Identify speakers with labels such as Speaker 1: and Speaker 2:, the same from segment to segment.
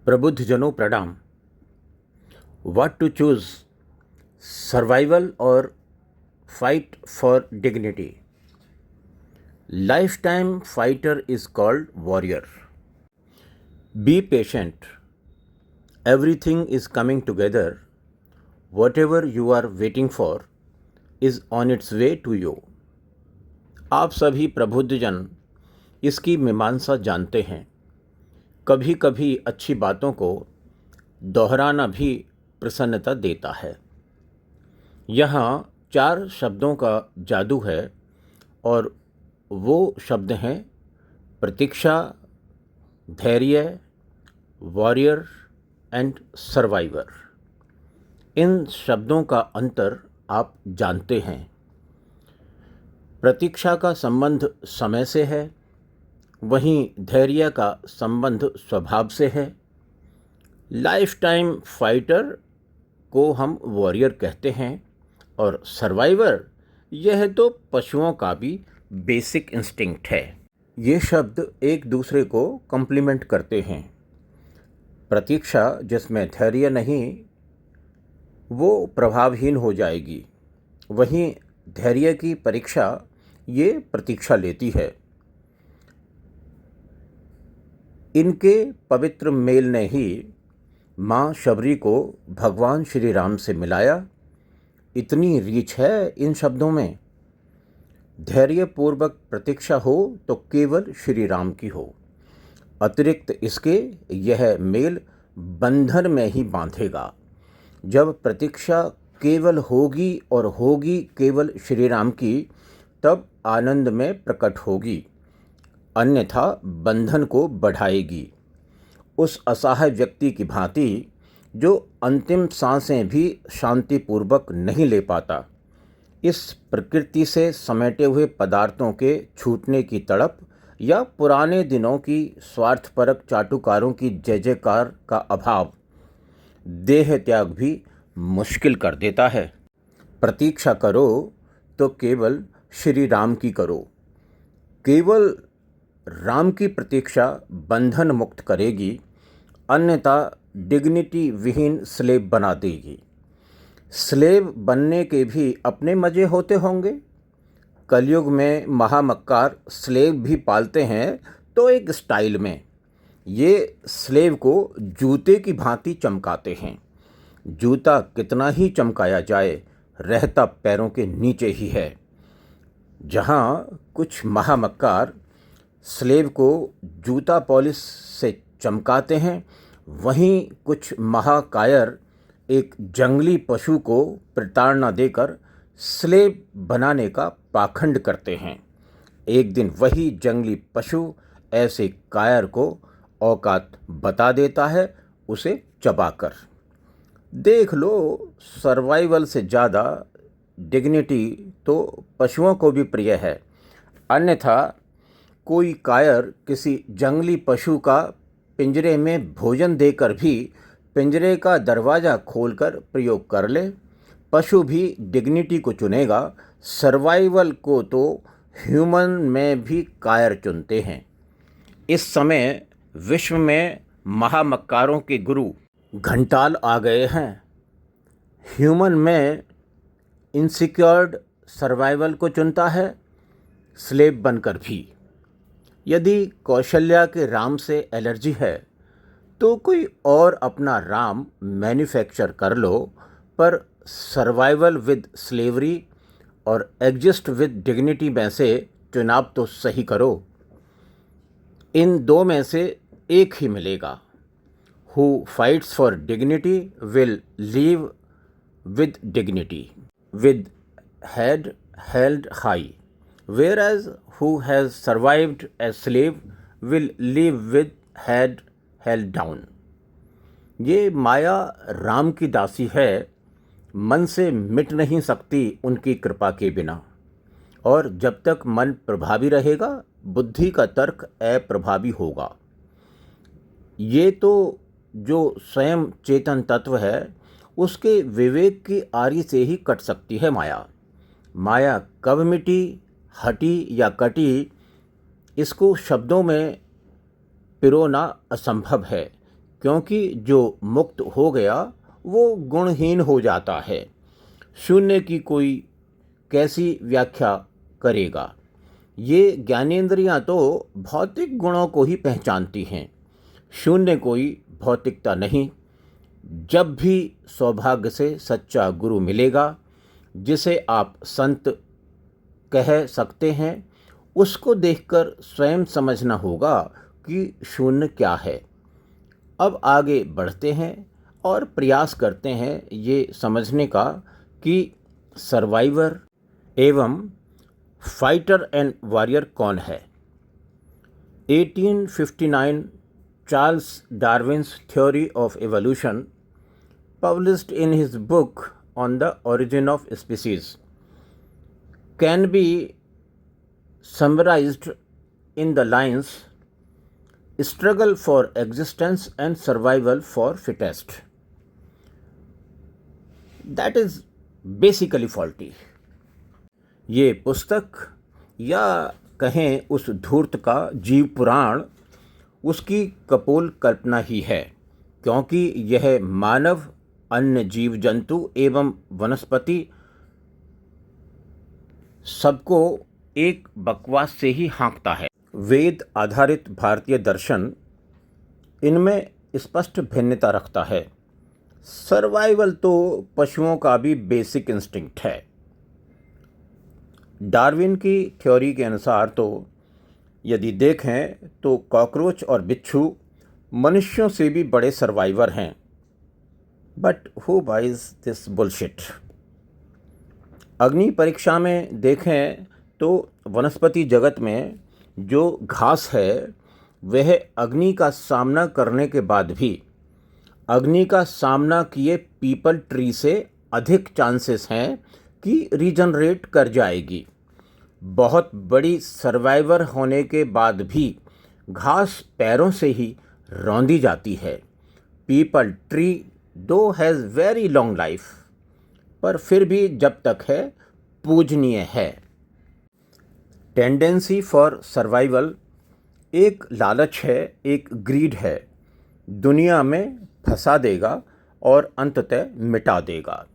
Speaker 1: प्रबुद्धजनों प्रणाम। What to choose, survival और fight for dignity. Lifetime fighter is called warrior. Be patient, everything is coming together, whatever you are waiting for is on its way to you. आप सभी प्रबुद्धजन इसकी मीमांसा जानते हैं। कभी कभी अच्छी बातों को दोहराना भी प्रसन्नता देता है। यहाँ 4 शब्दों का जादू है और वो शब्द हैं प्रतीक्षा, धैर्य, वॉरियर एंड सर्वाइवर। इन शब्दों का अंतर आप जानते हैं। प्रतीक्षा का संबंध समय से है, वहीं धैर्य का संबंध स्वभाव से है। लाइफ टाइम फाइटर को हम वॉरियर कहते हैं और सर्वाइवर, यह तो पशुओं का भी बेसिक इंस्टिंक्ट है। ये शब्द एक दूसरे को कॉम्प्लीमेंट करते हैं। प्रतीक्षा जिसमें धैर्य नहीं, वो प्रभावहीन हो जाएगी, वहीं धैर्य की परीक्षा ये प्रतीक्षा लेती है। इनके पवित्र मेल ने ही माँ शबरी को भगवान श्री राम से मिलाया। इतनी रीच है इन शब्दों में। धैर्यपूर्वक प्रतीक्षा हो तो केवल श्री राम की हो, अतिरिक्त इसके यह मेल बंधन में ही बांधेगा। जब प्रतीक्षा केवल होगी और होगी केवल श्री राम की, तब आनंद में प्रकट होगी, अन्यथा बंधन को बढ़ाएगी। उस असहाय व्यक्ति की भांति जो अंतिम सांसें भी शांतिपूर्वक नहीं ले पाता। इस प्रकृति से समेटे हुए पदार्थों के छूटने की तड़प या पुराने दिनों की स्वार्थपरक चाटुकारों की जय जयकार का अभाव देह त्याग भी मुश्किल कर देता है। प्रतीक्षा करो तो केवल श्री राम की करो। केवल राम की प्रतीक्षा बंधन मुक्त करेगी, अन्यथा डिग्निटी विहीन स्लेव बना देगी। स्लेव बनने के भी अपने मज़े होते होंगे। कलयुग में महामक्कार स्लेव भी पालते हैं, तो एक स्टाइल में। ये स्लेव को जूते की भांति चमकाते हैं। जूता कितना ही चमकाया जाए, रहता पैरों के नीचे ही है। जहाँ कुछ महामक्कार स्लेव को जूता पॉलिश से चमकाते हैं, वहीं कुछ महाकायर एक जंगली पशु को प्रताड़ना देकर स्लेव बनाने का पाखंड करते हैं। एक दिन वही जंगली पशु ऐसे कायर को औकात बता देता है, उसे चबाकर। देख लो, सर्वाइवल से ज़्यादा डिग्निटी तो पशुओं को भी प्रिय है। अन्यथा कोई कायर किसी जंगली पशु का पिंजरे में भोजन देकर भी पिंजरे का दरवाज़ा खोलकर प्रयोग कर ले। पशु भी डिग्निटी को चुनेगा, सर्वाइवल को तो ह्यूमन में भी कायर चुनते हैं। इस समय विश्व में महामक्कारों के गुरु घंटाल आ गए हैं। ह्यूमन में इनसिक्योर्ड सर्वाइवल को चुनता है, स्लेव बनकर भी। यदि कौशल्या के राम से एलर्जी है तो कोई और अपना राम मैन्युफैक्चर कर लो, पर सर्वाइवल विद स्लेवरी और एग्जिस्ट विद डिग्निटी में से चुनाव तो सही करो। इन दो में से एक ही मिलेगा। Who fights for dignity will leave with dignity, with head held high, whereas who has survived as slave will live with head held down। ये माया राम की दासी है, मन से मिट नहीं सकती उनकी कृपा के बिना। और जब तक मन प्रभावी रहेगा, बुद्धि का तर्क अप्रभावी होगा। ये तो जो स्वयं चेतन तत्व है, उसके विवेक की आरी से ही कट सकती है माया। माया कब मिटी, हटी या कटी, इसको शब्दों में पिरोना असंभव है। क्योंकि जो मुक्त हो गया वो गुणहीन हो जाता है। शून्य की कोई कैसी व्याख्या करेगा। ये ज्ञानेंद्रियां तो भौतिक गुणों को ही पहचानती हैं, शून्य कोई भौतिकता नहीं। जब भी सौभाग्य से सच्चा गुरु मिलेगा, जिसे आप संत कह सकते हैं, उसको देखकर स्वयं समझना होगा कि शून्य क्या है। अब आगे बढ़ते हैं और प्रयास करते हैं ये समझने का कि सर्वाइवर एवं फाइटर एंड वॉरियर कौन है। 1859 Charles Darwin's theory of evolution, published in his book on the origin of species, can be summarized in the lines struggle for existence and survival for fittest. That is basically faulty. ये पुस्तक या कहें उस धूर्त का जीव पुराण उसकी कपोल कल्पना ही है, क्योंकि यह मानव, अन्य जीव जंतु एवं वनस्पति सबको एक बकवास से ही हाँकता है। वेद आधारित भारतीय दर्शन इनमें स्पष्ट भिन्नता रखता है। सर्वाइवल तो पशुओं का भी बेसिक इंस्टिंक्ट है। डार्विन की थ्योरी के अनुसार तो यदि देखें तो कॉकरोच और बिच्छू मनुष्यों से भी बड़े सर्वाइवर हैं। But who buys this bullshit. अग्नि परीक्षा में देखें तो वनस्पति जगत में जो घास है वह अग्नि का सामना करने के बाद भी अग्नि का सामना किए पीपल ट्री से अधिक चांसेस हैं कि रीजनरेट कर जाएगी। बहुत बड़ी सर्वाइवर होने के बाद भी घास पैरों से ही रौंदी जाती है। पीपल ट्री दो हैज़ वेरी लॉन्ग लाइफ, पर फिर भी जब तक है पूजनीय है। टेंडेंसी फॉर सर्वाइवल एक लालच है, एक ग्रीड है, दुनिया में फंसा देगा और अंततः मिटा देगा।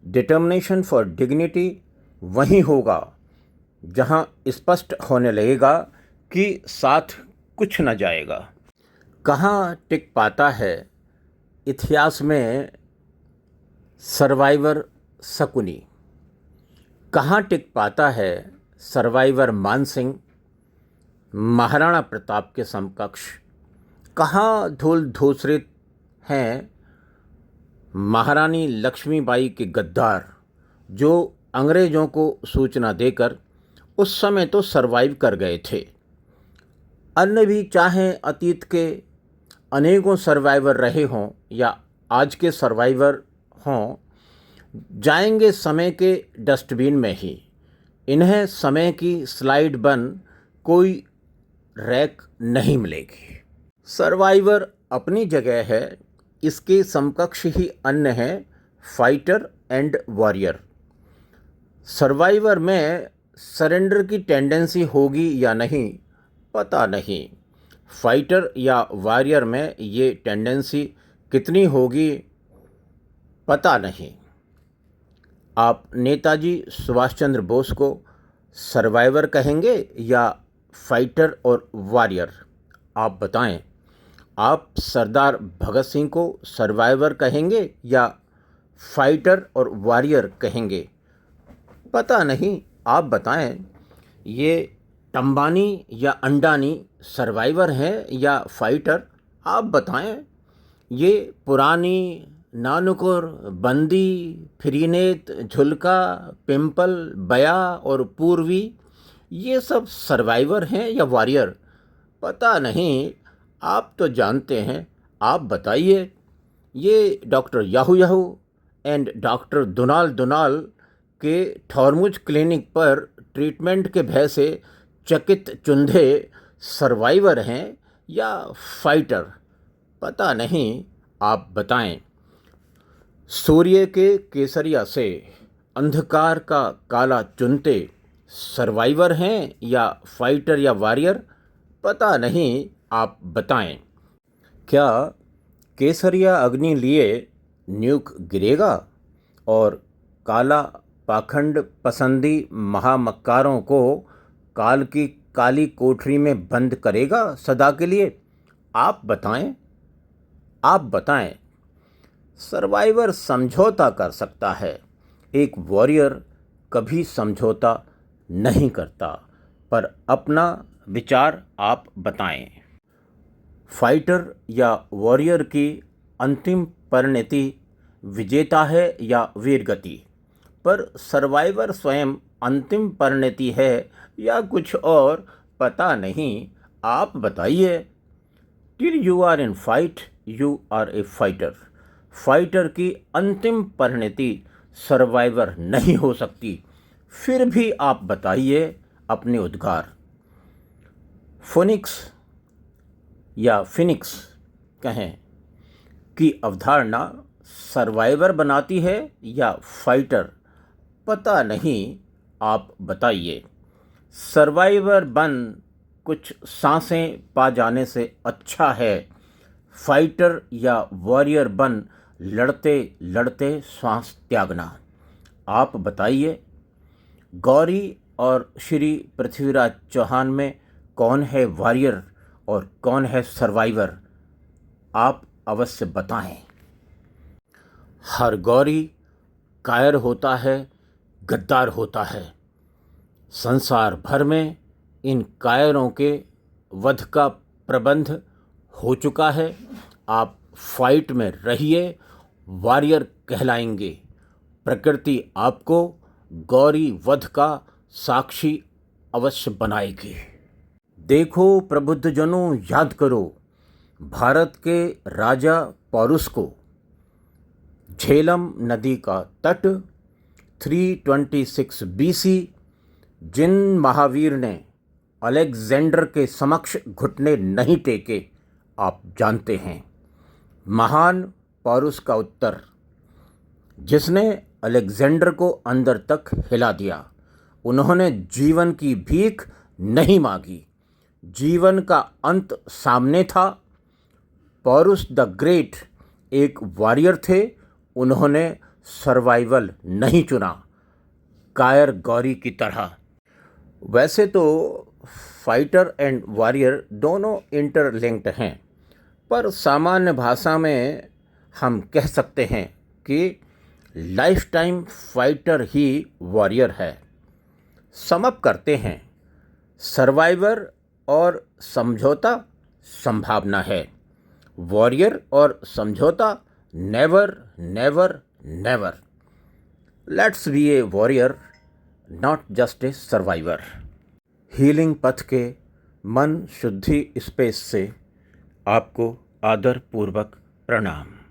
Speaker 1: डिटर्मिनेशन फॉर डिग्निटी वहीं होगा जहां स्पष्ट होने लगेगा कि साथ कुछ न जाएगा। कहाँ टिक पाता है इतिहास में सर्वाइवर शकुनी, कहाँ टिक पाता है सर्वाइवर मानसिंह, महाराणा प्रताप के समकक्ष। कहाँ धूल धूसरित हैं महारानी लक्ष्मीबाई के गद्दार, जो अंग्रेज़ों को सूचना देकर उस समय तो सरवाइव कर गए थे। अन्य भी चाहे अतीत के अनेकों सर्वाइवर रहे हों या आज के सर्वाइवर हों, जाएंगे समय के डस्टबिन में ही। इन्हें समय की स्लाइड बन कोई रैक नहीं मिलेगी। सर्वाइवर अपनी जगह है, इसके समकक्ष ही अन्य हैं फाइटर एंड वॉरियर। सर्वाइवर में सरेंडर की टेंडेंसी होगी या नहीं पता नहीं, फाइटर या वॉरियर में ये टेंडेंसी कितनी होगी पता नहीं। आप नेताजी सुभाष चंद्र बोस को सर्वाइवर कहेंगे या फाइटर और वॉरियर, आप बताएं। आप सरदार भगत सिंह को सर्वाइवर कहेंगे या फाइटर और वॉरियर कहेंगे पता नहीं, आप बताएं। ये टम्बानी या अंडानी सर्वाइवर हैं या फाइटर, आप बताएं। ये पुरानी, नानुकुर, बंदी, फ्रीनेत, झुलका, पिंपल, बया और पूर्वी, ये सब सर्वाइवर हैं या वॉरियर पता नहीं, आप तो जानते हैं, आप बताइए। ये डॉक्टर याहू याहू एंड डॉक्टर दुनाल दुनाल के थॉर्मुज क्लिनिक पर ट्रीटमेंट के भय से चकित चुंधे सर्वाइवर हैं या फाइटर पता नहीं, आप बताएं। सूर्य के केसरिया से अंधकार का काला चुनते सर्वाइवर हैं या फाइटर या वॉरियर पता नहीं, आप बताएं। क्या केसरिया अग्नि लिए न्यूक गिरेगा और काला पाखंड पसंदी महामक्कारों को काल की काली कोठरी में बंद करेगा सदा के लिए। आप बताएं। सर्वाइवर समझौता कर सकता है, एक वॉरियर कभी समझौता नहीं करता। पर अपना विचार आप बताएं। फाइटर या वॉरियर की अंतिम परिणति विजेता है या वीरगति, पर सर्वाइवर स्वयं अंतिम परिणति है या कुछ और, पता नहीं। आप बताइए। Till you are in fight you are a fighter. Fighter की अंतिम परिणति सर्वाइवर नहीं हो सकती। फिर भी आप बताइए अपने उद्गार। फोनिक्स या फिनिक्स कहें की अवधारणा सर्वाइवर बनाती है या फाइटर, पता नहीं। आप बताइए। सर्वाइवर बन कुछ सांसें पा जाने से अच्छा है, फाइटर या वॉरियर बन लड़ते लड़ते श्वास त्यागना। आप बताइए। गौरी और श्री पृथ्वीराज चौहान में कौन है वॉरियर और कौन है सर्वाइवर, आप अवश्य बताएं। हर गौरी कायर होता है, गद्दार होता है। संसार भर में इन कायरों के वध का प्रबंध हो चुका है। आप फाइट में रहिए, वॉरियर कहलाएंगे। प्रकृति आपको गौरी वध का साक्षी अवश्य बनाएगी। देखो प्रबुद्धजनों, याद करो भारत के राजा पौरुष को। झेलम नदी का तट 326 BC जिन महावीर ने अलेक्जेंडर के समक्ष घुटने नहीं टेके, आप जानते हैं। महान पौरुष का उत्तर, जिसने अलेक्जेंडर को अंदर तक हिला दिया। उन्होंने जीवन की भीख नहीं मांगी, जीवन का अंत सामने था। पौरुष द ग्रेट एक वॉरियर थे, उन्होंने सर्वाइवल नहीं चुना कायर गौरी की तरह। वैसे तो फाइटर एंड वॉरियर दोनों इंटरलिंक्ड हैं, पर सामान्य भाषा में हम कह सकते हैं कि लाइफ टाइम फाइटर ही वॉरियर है। सम अप करते हैं। सर्वाइवर और समझौता संभावना है, वॉरियर और समझौता never never never. Let's be A warrior, not just a survivor. Healing पथ के मन शुद्धि स्पेस से आपको आदरपूर्वक प्रणाम।